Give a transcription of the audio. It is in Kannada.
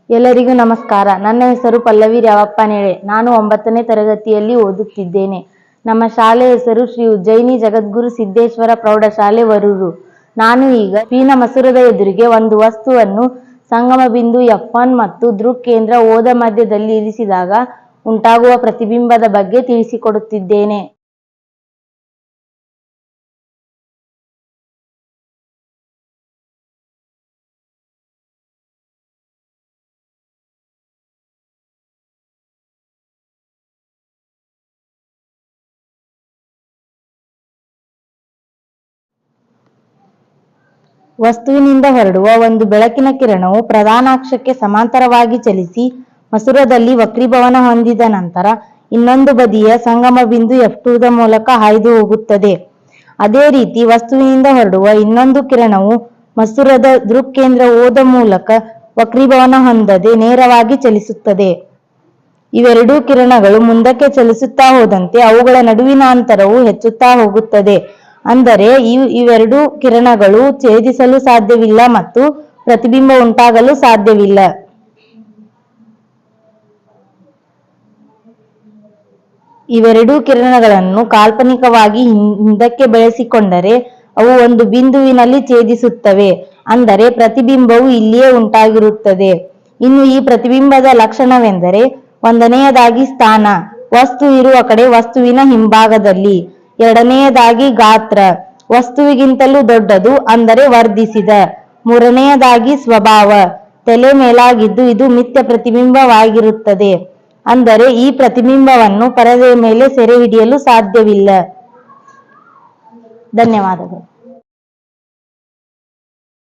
ಎಲ್ಲರಿಗೂ ನಮಸ್ಕಾರ. ನನ್ನ ಹೆಸರು ಪಲ್ಲವಿ ರಾವಪ್ಪ ನೇಳೆ. ನಾನು 9ನೇ ತರಗತಿಯಲ್ಲಿ ಓದುತ್ತಿದ್ದೇನೆ. ನಮ್ಮ ಶಾಲೆ ಹೆಸರು ಶ್ರೀ ಉಜ್ಜಯಿನಿ ಜಗದ್ಗುರು ಸಿದ್ದೇಶ್ವರ ಪ್ರೌಢಶಾಲೆ ವರೂರು. ನಾನು ಈಗ ಪೀನ ಮಸೂರದ ಎದುರಿಗೆ ಒಂದು ವಸ್ತುವನ್ನು ಸಂಗಮ ಬಿಂದು F1 ಮತ್ತು ದೃಕ್ ಕೇಂದ್ರ ಓದ ಮಧ್ಯದಲ್ಲಿ ಇರಿಸಿದಾಗ ಉಂಟಾಗುವ ಪ್ರತಿಬಿಂಬದ ಬಗ್ಗೆ ತಿಳಿಸಿಕೊಡುತ್ತಿದ್ದೇನೆ. ವಸ್ತುವಿನಿಂದ ಹೊರಡುವ ಒಂದು ಬೆಳಕಿನ ಕಿರಣವು ಪ್ರಧಾನಾಕ್ಷಕ್ಕೆ ಸಮಾಂತರವಾಗಿ ಚಲಿಸಿ ಮಸೂರದಲ್ಲಿ ವಕ್ರೀಭವನ ಹೊಂದಿದ ನಂತರ ಇನ್ನೊಂದು ಬದಿಯ ಸಂಗಮ ಬಿಂದು F2 ಮೂಲಕ ಹಾಯ್ದು ಹೋಗುತ್ತದೆ. ಅದೇ ರೀತಿ ವಸ್ತುವಿನಿಂದ ಹೊರಡುವ ಇನ್ನೊಂದು ಕಿರಣವು ಮಸೂರದ ದೃಕ್ ಕೇಂದ್ರ ಓದ ಮೂಲಕ ವಕ್ರೀಭವನ ಹೊಂದದೆ ನೇರವಾಗಿ ಚಲಿಸುತ್ತದೆ. ಇವೆರಡೂ ಕಿರಣಗಳು ಮುಂದಕ್ಕೆ ಚಲಿಸುತ್ತಾ ಹೋದಂತೆ ಅವುಗಳ ನಡುವಿನ ಅಂತರವು ಹೆಚ್ಚುತ್ತಾ ಹೋಗುತ್ತದೆ. ಅಂದರೆ ಇವೆರಡೂ ಕಿರಣಗಳು ಛೇದಿಸಲು ಸಾಧ್ಯವಿಲ್ಲ ಮತ್ತು ಪ್ರತಿಬಿಂಬ ಉಂಟಾಗಲು ಸಾಧ್ಯವಿಲ್ಲ. ಇವೆರಡೂ ಕಿರಣಗಳನ್ನು ಕಾಲ್ಪನಿಕವಾಗಿ ಹಿಂದಕ್ಕೆ ಬೆಳೆಸಿಕೊಂಡರೆ ಅವು ಒಂದು ಬಿಂದುವಿನಲ್ಲಿ ಛೇದಿಸುತ್ತವೆ. ಅಂದರೆ ಪ್ರತಿಬಿಂಬವು ಇಲ್ಲಿಯೇ ಉಂಟಾಗಿರುತ್ತದೆ. ಇನ್ನು ಈ ಪ್ರತಿಬಿಂಬದ ಲಕ್ಷಣವೆಂದರೆ, ಒಂದನೆಯದಾಗಿ ಸ್ಥಾನ, ವಸ್ತು ಇರುವ ಕಡೆ ವಸ್ತುವಿನ ಹಿಂಭಾಗದಲ್ಲಿ. ಎರಡನೆಯದಾಗಿ ಗಾತ್ರ, ವಸ್ತುವಿಗಿಂತಲೂ ದೊಡ್ಡದು ಅಂದರೆ ವರ್ಧಿಸಿದ. ಮೂರನೆಯದಾಗಿ ಸ್ವಭಾವ, ತಲೆ ಮೇಲಾಗಿದ್ದು ಇದು ಮಿಥ್ಯ ಪ್ರತಿಬಿಂಬವಾಗಿರುತ್ತದೆ. ಅಂದರೆ ಈ ಪ್ರತಿಬಿಂಬವನ್ನು ಪರದೆಯ ಮೇಲೆ ಸೆರೆ ಹಿಡಿಯಲು ಸಾಧ್ಯವಿಲ್ಲ. ಧನ್ಯವಾದಗಳು.